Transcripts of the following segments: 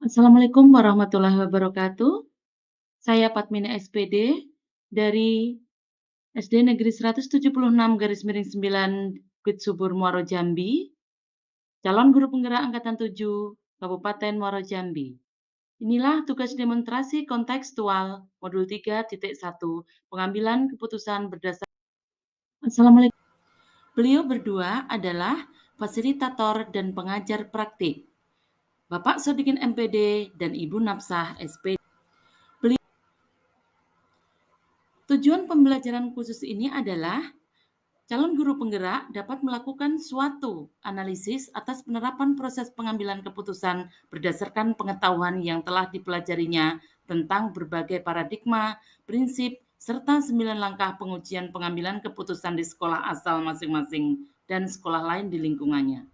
Assalamualaikum warahmatullahi wabarakatuh. Saya Padmina SPD dari SD Negeri 176 garis miring 9 Bukit Subur Muaro Jambi, calon guru penggerak angkatan 7 Kabupaten Muaro Jambi. Inilah tugas demonstrasi kontekstual modul 3.1 pengambilan keputusan berdasar. Assalamualaikum. Beliau berdua adalah fasilitator dan pengajar praktik, Bapak Sodikin MPD dan Ibu Nafsah SPD. Tujuan pembelajaran khusus ini adalah calon guru penggerak dapat melakukan suatu analisis atas penerapan proses pengambilan keputusan berdasarkan pengetahuan yang telah dipelajarinya tentang berbagai paradigma, prinsip, serta 9 langkah pengujian pengambilan keputusan di sekolah asal masing-masing dan sekolah lain di lingkungannya.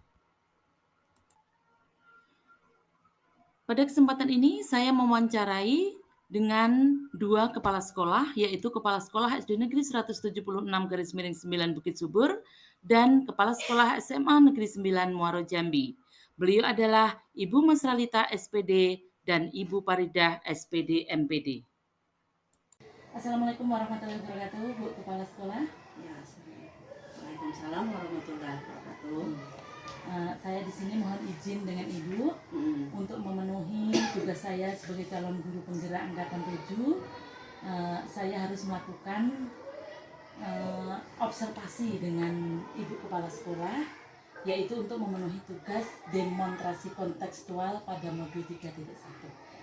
Pada kesempatan ini saya mewawancarai dengan dua kepala sekolah, yaitu Kepala Sekolah SD Negeri 176 garis miring 9 Bukit Subur dan Kepala Sekolah SMA Negeri 9 Muaro Jambi. Beliau adalah Ibu Masralita SPD dan Ibu Paridah SPD MPD. Assalamualaikum warahmatullahi wabarakatuh, Bu Kepala Sekolah. Ya, Waalaikumsalam warahmatullahi wabarakatuh. Saya di sini mohon izin dengan Ibu untuk memenuhi tugas saya sebagai calon guru penggerak angkatan 7. Saya harus melakukan observasi dengan Ibu Kepala Sekolah, yaitu untuk memenuhi tugas demonstrasi kontekstual pada modul 3.1.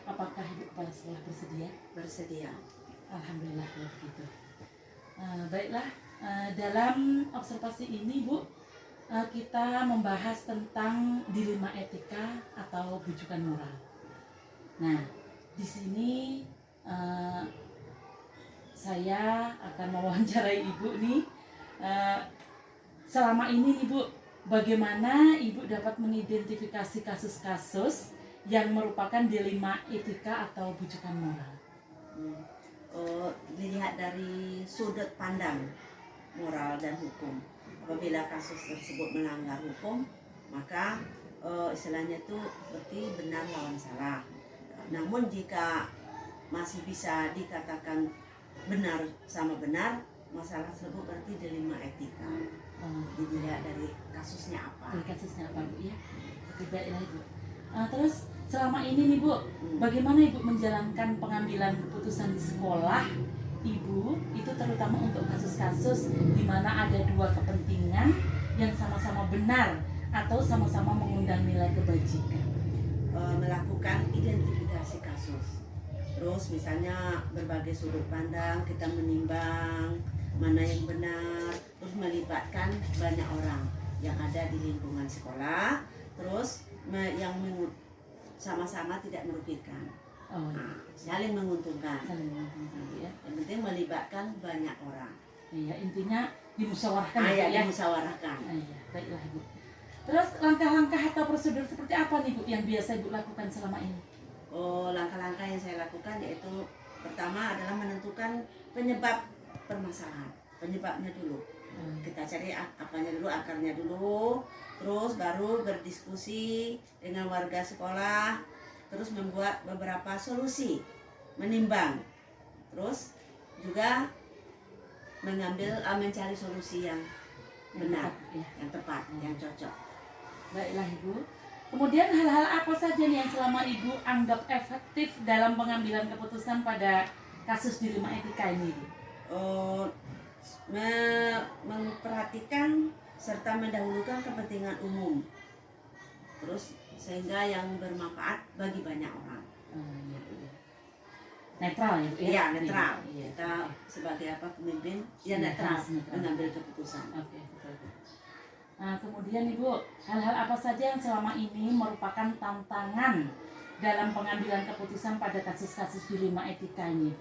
Apakah Ibu Kepala Sekolah bersedia? Bersedia. Alhamdulillah kalau begitu. Baiklah, dalam observasi ini Bu, kita membahas tentang dilema etika atau bujukan moral. Nah, di sini saya akan mewawancarai Ibu nih. Selama ini nih Bu, bagaimana Ibu dapat mengidentifikasi kasus-kasus yang merupakan dilema etika atau bujukan moral? Dilihat dari sudut pandang moral dan hukum. Apabila kasus tersebut melanggar hukum, maka istilahnya itu berarti benar lawan salah. Namun jika masih bisa dikatakan benar sama benar, masalah tersebut berarti dilema etika. Dilihat dari kasusnya apa. Dari kasusnya apa Bu ya? Baiklah Ibu. Terus selama ini nih Bu, bagaimana Ibu menjalankan pengambilan keputusan di sekolah Ibu, itu terutama untuk kasus-kasus di mana ada dua kepentingan yang sama-sama benar atau sama-sama mengundang nilai kebajikan? Melakukan identifikasi kasus. Terus misalnya berbagai sudut pandang, kita menimbang mana yang benar, terus melibatkan banyak orang yang ada di lingkungan sekolah, terus yang sama-sama tidak merugikan. Saling menguntungkan. Ya. Yang penting melibatkan banyak orang. Iya, intinya dimusyawarahkan ya. Dimusyawarahkan. Baiklah Ibu. Terus langkah-langkah atau prosedur seperti apa nih Bu yang biasa Ibu lakukan selama ini? Langkah-langkah yang saya lakukan yaitu pertama adalah menentukan penyebab permasalahan. Penyebabnya dulu. Kita cari apanya dulu, akarnya dulu, terus baru berdiskusi dengan warga sekolah, terus membuat beberapa solusi, menimbang, terus juga mencari solusi yang benar, yang tepat, yang cocok. Baiklah Ibu. Kemudian hal-hal apa saja nih yang selama Ibu anggap efektif dalam pengambilan keputusan pada kasus dilema etika ini Ibu? Memperhatikan serta mendahulukan kepentingan umum, terus sehingga yang bermanfaat bagi banyak orang. Netral ya Bu? Iya, netral. Kita sebagai pemimpin ya netral mengambil keputusan. Oke, betul. Nah, kemudian Ibu, hal-hal apa saja yang selama ini merupakan tantangan dalam pengambilan keputusan pada kasus-kasus dilema etika ini?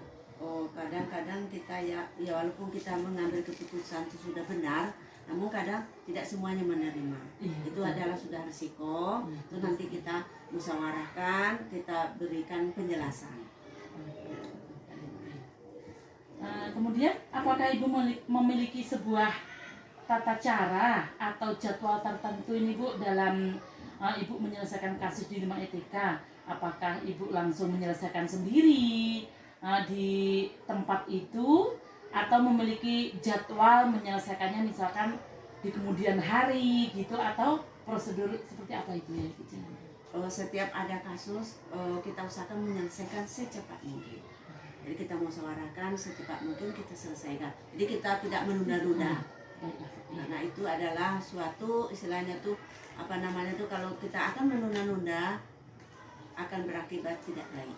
Kadang-kadang kita ya walaupun kita mengambil keputusan itu sudah benar, namun kadang tidak semuanya menerima. Itu adalah sudah risiko. Itu nanti kita musyawarahkan, kita berikan penjelasan. Kemudian, apakah Ibu memiliki sebuah tata cara atau jadwal tertentu ini Bu dalam Ibu menyelesaikan kasus di Lima Etika, apakah Ibu langsung menyelesaikan sendiri di tempat itu, atau memiliki jadwal menyelesaikannya misalkan di kemudian hari gitu, atau prosedur seperti apa itu ya Ibu? Setiap ada kasus kita usahakan menyelesaikan secepat mungkin. Jadi kita musyawarahkan secepat mungkin kita selesaikan. Jadi kita tidak menunda-nunda. Nah itu adalah suatu istilahnya tuh apa namanya tuh, kalau kita akan menunda-nunda akan berakibat tidak baik.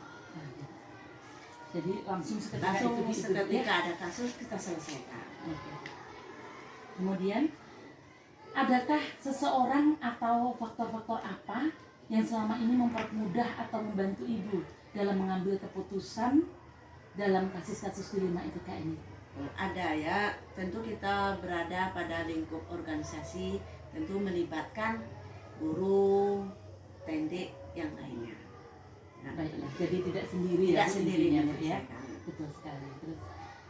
Jadi langsung seketika ada kasus kita selesaikan. Kemudian adakah seseorang atau faktor-faktor apa yang selama ini mempermudah atau membantu Ibu dalam mengambil keputusan dalam kasus-kasus di Lima Etika ini? Ada ya, tentu kita berada pada lingkup organisasi, tentu melibatkan guru, tendik yang lainnya. Baiklah, jadi tidak sendiri tidak ya, sendiri ya. Betul sekali. Terus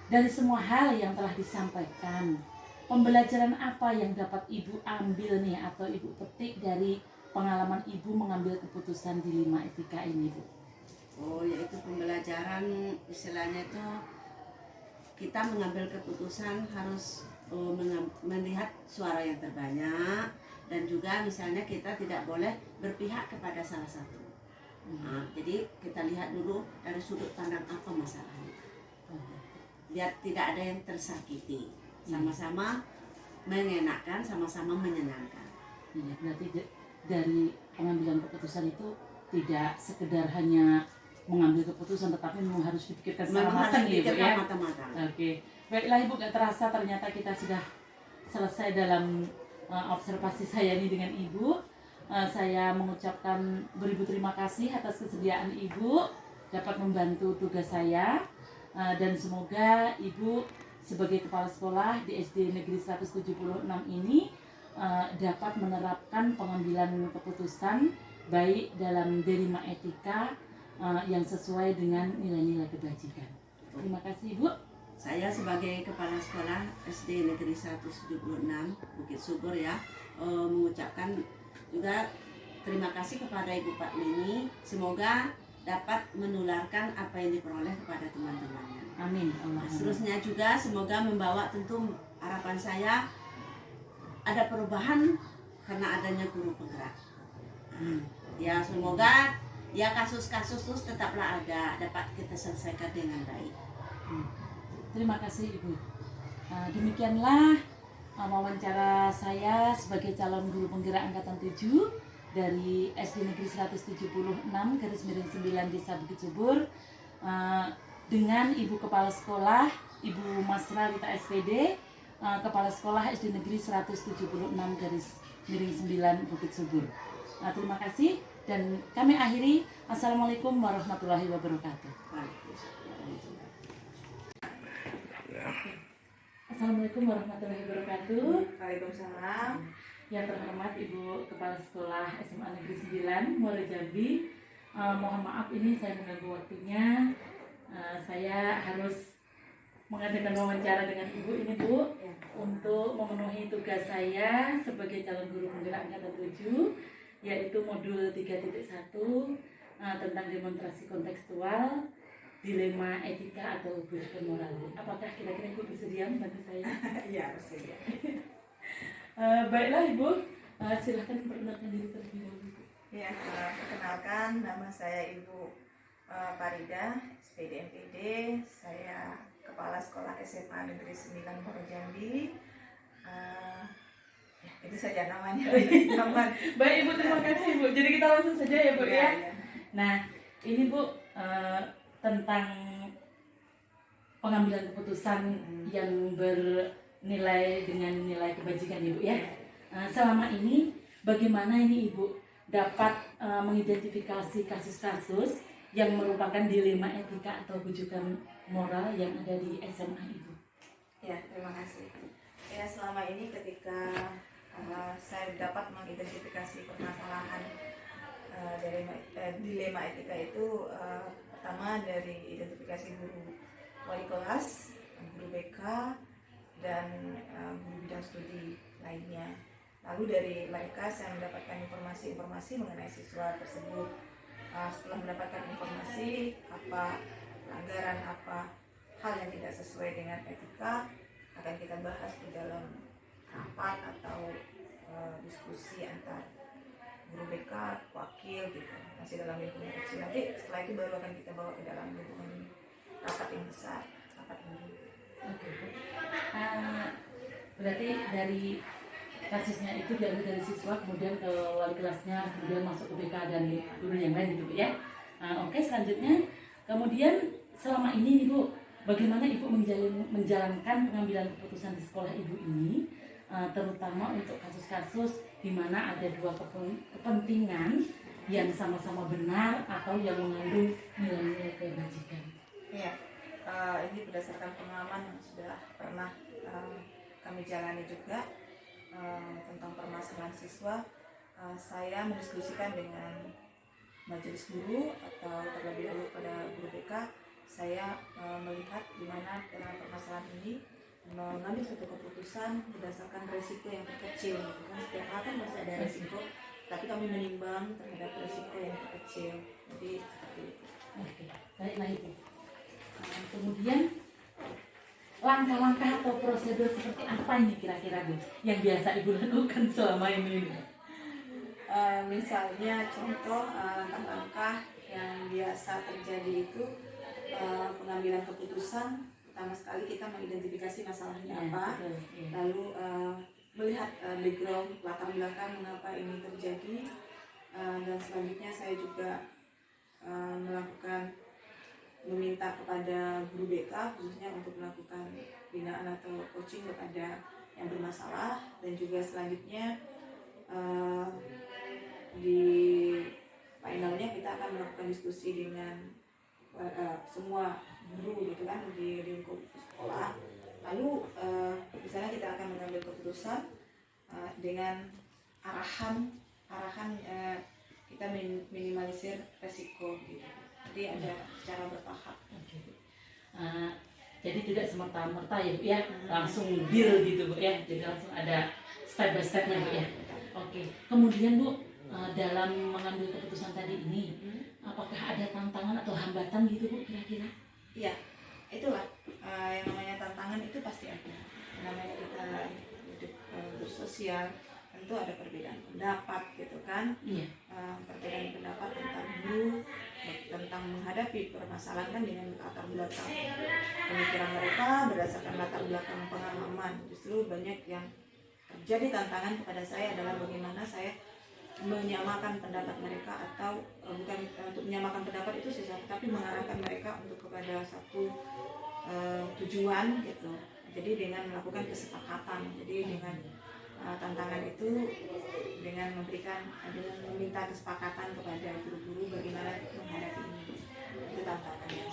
dari semua hal yang telah disampaikan, pembelajaran apa yang dapat Ibu ambil nih atau Ibu petik dari pengalaman Ibu mengambil keputusan di Lima Etika ini, Bu? Yaitu pembelajaran istilahnya itu kita mengambil keputusan harus melihat suara yang terbanyak, dan juga misalnya kita tidak boleh berpihak kepada salah satu. Jadi kita lihat dulu dari sudut pandang apa masalahnya, biar tidak ada yang tersakiti, sama-sama mengenakan, sama-sama menyenangkan. Berarti dari pengambilan keputusan itu tidak sekedar hanya mengambil keputusan, tetapi memang harus dipikirkan secara matang ya Bu ya. Oke, baiklah Ibu, gak terasa ternyata kita sudah selesai dalam observasi saya ini dengan Ibu. Saya mengucapkan beribu terima kasih atas kesediaan Ibu dapat membantu tugas saya, dan semoga Ibu sebagai kepala sekolah di SD Negeri 176 ini dapat menerapkan pengambilan keputusan baik dalam Lima Etika yang sesuai dengan nilai-nilai kebajikan. Terima kasih Ibu. Saya sebagai kepala sekolah SD Negeri 176 Bukit Subur ya, mengucapkan juga terima kasih kepada Ibu Patmini. Semoga dapat menularkan apa yang diperoleh kepada teman-temannya. Amin. Seterusnya juga semoga membawa, tentu harapan saya ada perubahan karena adanya guru penggerak. Ya semoga ya kasus-kasus terus tetaplah ada, dapat kita selesaikan dengan baik. Terima kasih Ibu. Demikianlah wawancara saya sebagai calon guru penggerak angkatan 7 dari SD Negeri 176/9 Desa Bukit Subur, dengan Ibu Kepala Sekolah Ibu Masra Rita SPD, Kepala Sekolah SD Negeri 176/9 Bukit Subur. Terima kasih dan kami akhiri. Assalamualaikum warahmatullahi wabarakatuh. Assalamualaikum warahmatullahi wabarakatuh. Waalaikumsalam. Yang terhormat Ibu Kepala Sekolah SMA Negeri 9 Muaro Jambi, mohon maaf ini saya mengganggu waktunya. Saya harus mengadakan wawancara dengan Ibu ini Bu, untuk memenuhi tugas saya sebagai calon guru penggerak angkatan 7, yaitu modul 3.1 tentang demonstrasi kontekstual, dilema etika atau bujukan moral. Apakah kira-kira Ibu bersedia membantu saya? Iya, bersedia. Baiklah Ibu, silahkan perkenalkan diri terlebih dahulu. Ya, perkenalkan, nama saya Ibu Parida, SPD MPD. Saya Kepala Sekolah SMA Negeri 9 Muaro Jambi. Ya, itu saja namanya. Baik Ibu, terima kasih Bu. Jadi kita langsung saja ya Bu ya. Nah, ini Bu tentang pengambilan keputusan yang bernilai dengan nilai kebajikan Ibu ya. Selama ini bagaimana ini Ibu dapat mengidentifikasi kasus-kasus yang merupakan dilema etika atau bujukan moral yang ada di SMA Ibu? Ya, terima kasih. Ya, selama ini ketika saya dapat mengidentifikasi permasalahan dilema etika itu, pertama dari identifikasi guru wali kelas, guru BK, dan guru bidang studi lainnya. Lalu dari mereka saya mendapatkan informasi-informasi mengenai siswa tersebut. Setelah mendapatkan informasi apa pelanggaran, apa hal yang tidak sesuai dengan etika, akan kita bahas di dalam rapat atau diskusi antar guru BK, wakil gitu, masih dalam lingkungan kecil. Nanti setelah itu baru akan kita bawa ke dalam lingkungan rapat yang besar, rapat guru. Oke. Berarti dari kasusnya itu diambil dari siswa, kemudian ke wali kelasnya, kemudian masuk ke BK dan guru yang lain gitu Bu ya. Oke, selanjutnya kemudian selama ini Ibu, bagaimana Ibu menjalankan pengambilan keputusan di sekolah Ibu ini, terutama untuk kasus-kasus di mana ada dua kepentingan yang sama-sama benar atau yang mengandung nilai-nilai kebajikan. Iya, ini berdasarkan pengalaman yang sudah pernah kami jalani juga tentang permasalahan siswa. Saya mendiskusikan dengan majelis guru atau terlebih dahulu pada guru BK. Saya melihat di mana dalam permasalahan ini mengambil suatu keputusan berdasarkan resiko yang terkecil, gitu kan. Setiap hal kan pasti ada resiko, tapi kami menimbang terhadap resiko yang terkecil. Jadi seperti itu. Oke, baiklah Ibu. Kemudian langkah-langkah atau prosedur seperti apa ini kira-kira Bu yang biasa Ibu lakukan selama ini? Misalnya contoh langkah-langkah yang biasa terjadi itu pengambilan keputusan. Pertama sekali kita mengidentifikasi masalahnya apa, Betul, ya. lalu melihat background latar belakang mengapa ini terjadi, dan selanjutnya saya juga meminta kepada guru BK khususnya untuk melakukan binaan atau coaching kepada yang bermasalah, dan juga selanjutnya di finalnya kita akan melakukan diskusi dengan semua guru gitu kan di lingkup sekolah. Lalu di sana kita akan mengambil keputusan dengan arahan kita minimalisir resiko gitu. Jadi ada secara bertahap. Jadi tidak semerta-merta ya Bu ya, langsung deal gitu Bu ya. Jadi langsung ada step by stepnya Bu ya. Oke. Kemudian Bu, dalam mengambil keputusan tadi ini, apakah ada tantangan atau hambatan gitu Bu kira-kira? Iya, itulah yang namanya tantangan itu pasti ada. Yang namanya kita hidup bersosial, tentu ada perbedaan pendapat gitu kan. Iya. Perbedaan pendapat tentang guru, tentang menghadapi permasalahan kan dengan latar belakang pemikiran mereka berdasarkan latar belakang pengalaman. Justru banyak yang terjadi tantangan kepada saya adalah bagaimana saya menyamakan pendapat mereka, atau bukan untuk menyamakan pendapat itu sesuatu, tapi mengarahkan mereka untuk kepada satu tujuan gitu. Jadi dengan melakukan kesepakatan. Jadi dengan tantangan itu dengan meminta kesepakatan kepada guru-guru bagaimana menghadapi ini. Itu tantangannya.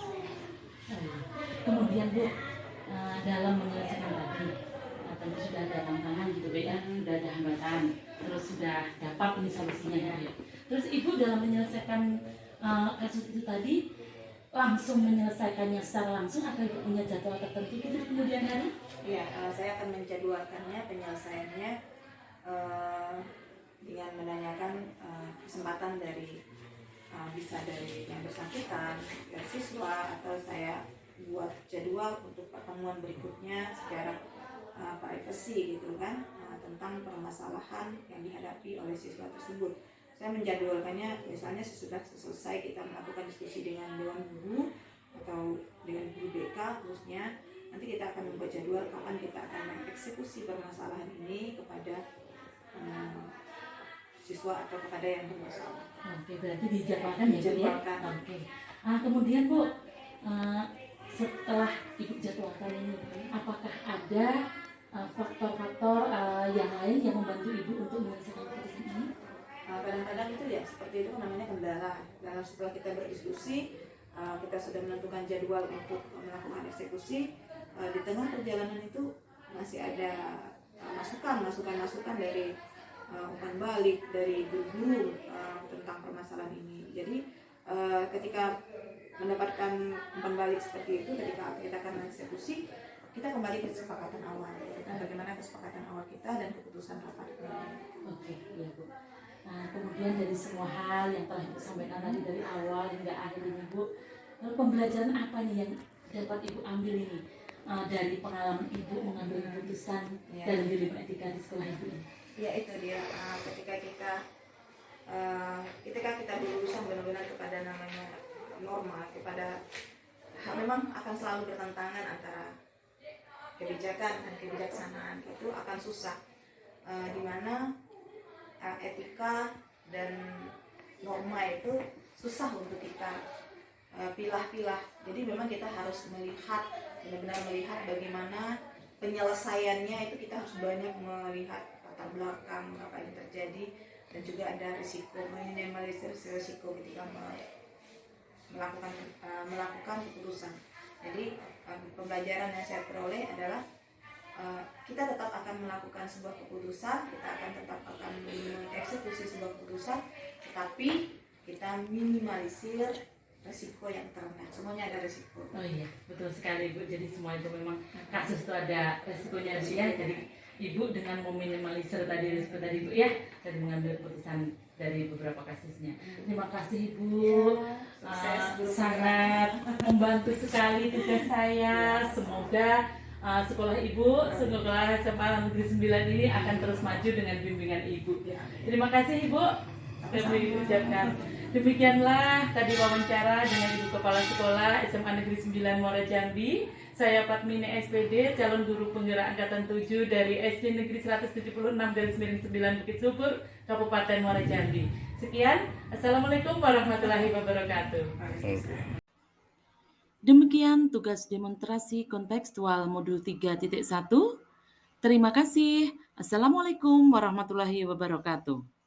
Kemudian Bu, dalam menyelesaikan tadi, tentu sudah ada tantangan gitu Bu ya, sudah ada hambatan, terus sudah dapat ini solusinya ya. Terus Ibu dalam menyelesaikan kasus itu tadi langsung menyelesaikannya secara langsung atau Ibu punya jadwal tertentu gitu di kemudian hari? Iya, saya akan menjadwalkannya penyelesaiannya dengan menanyakan kesempatan dari bisa dari yang bersangkutan, dari siswa, atau saya buat jadwal untuk pertemuan berikutnya secara privasi gitu kan, tentang permasalahan yang dihadapi oleh siswa tersebut. Saya menjadwalkannya misalnya sesudah selesai kita melakukan diskusi dengan dewan guru atau dengan guru BK khususnya, nanti kita akan membuat jadwal kapan kita akan mengeksekusi permasalahan ini kepada siswa atau kepada yang bermasalah. Oke, berarti dijadwalkan ya Bu ya? Oke. Kemudian Bu, setelah Ibu jadwalkan ini, apakah ada faktor-faktor yang lain yang membantu Ibu untuk menyelesaikan keputusan ini? Kadang-kadang itu ya seperti itu namanya kendala. Dalam setelah kita berdiskusi, kita sudah menentukan jadwal untuk melakukan eksekusi. Di tengah perjalanan itu masih ada masukan dari umpan balik dari guru tentang permasalahan ini. Jadi ketika mendapatkan umpan balik seperti itu, ketika kita akan mengeksekusi, kita kembali ke kesepakatan awal. menyampaikan bagaimana kesepakatan awal kita dan keputusan rapat kemarin. Oke, iya Bu. Nah, kemudian dari semua hal yang telah Ibu sampaikan tadi dari awal hingga akhir ini Bu, lalu pembelajaran apa nih yang dapat Ibu ambil ini dari pengalaman Ibu mengambil keputusan dalam dilema etika di sekolah Ibu ini? Ya itu dia, ketika kita berurusan benar-benar kepada namanya norma, kepada memang akan selalu bertentangan antara kebijakan dan kebijaksanaan, itu akan susah, dimana etika dan norma itu susah untuk kita pilah-pilah. Jadi memang kita harus melihat, benar-benar melihat bagaimana penyelesaiannya. Itu kita harus banyak melihat latar belakang apa yang terjadi, dan juga ada risiko, minimalisir risiko ketika melakukan keputusan. Jadi pembelajaran yang saya peroleh adalah kita tetap akan melakukan sebuah keputusan, kita akan tetap akan mengeksekusi sebuah keputusan, tetapi kita minimalisir resiko yang terendah. Semuanya ada resiko. Oh iya, betul sekali Bu. Jadi semua itu memang kasus itu ada resikonya Bu ya. Jadi Ibu dengan meminimalisir tadi risiko tadi Bu ya, tadi mengambil keputusan dari beberapa kasusnya. Terima kasih Ibu. Sangat membantu sekali tugas saya. Semoga sekolah Ibu, sekolah SMA Negeri 9 ini akan terus maju dengan bimbingan Ibu. Terima kasih Ibu. Kami ucapkan. Demikianlah tadi wawancara dengan Ibu Kepala Sekolah SMA Negeri 9 Muara Jambi. Saya Patmine SPD, calon guru penggerak angkatan 7 dari SD Negeri 176/9 Bukit Subur, Kabupaten Muara Jambi. Sekian, Assalamualaikum warahmatullahi wabarakatuh. Demikian tugas demonstrasi kontekstual modul 3.1. Terima kasih. Assalamualaikum warahmatullahi wabarakatuh.